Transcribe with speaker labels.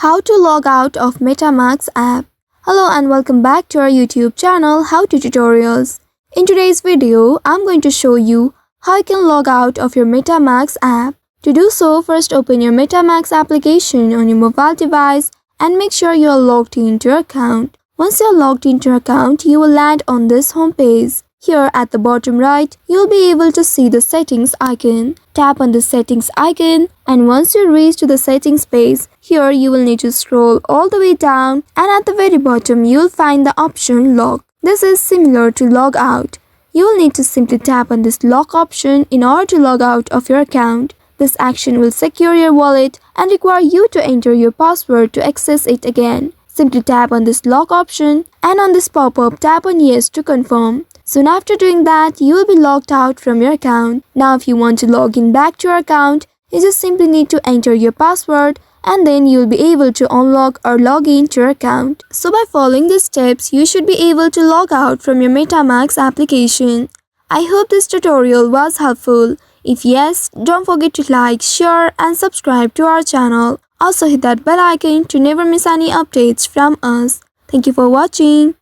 Speaker 1: How to log out of MetaMask app. Hello and welcome back to our YouTube channel How to Tutorials. In today's video, I'm going to show you how you can log out of your MetaMask app. To do so, first open your MetaMask application on your mobile device and make sure you are logged into your account. Once you are logged into your account, you will land on this home page. Here at the bottom right, you'll be able to see the settings icon. Tap on the settings icon and once you reach to the settings page, here you will need to scroll all the way down and at the very bottom you'll find the option lock. This is similar to log out. You will need to simply tap on this lock option in order to log out of your account. This action will secure your wallet and require you to enter your password to access it again. Simply tap on this lock option and on this pop-up tap on yes to confirm. Soon after doing that, you will be logged out from your account. Now if you want to log in back to your account, you just simply need to enter your password and then you will be able to unlock or log in to your account. So by following these steps, you should be able to log out from your MetaMask application. I hope this tutorial was helpful. If yes, don't forget to like, share and subscribe to our channel. Also hit that bell icon to never miss any updates from us. Thank you for watching.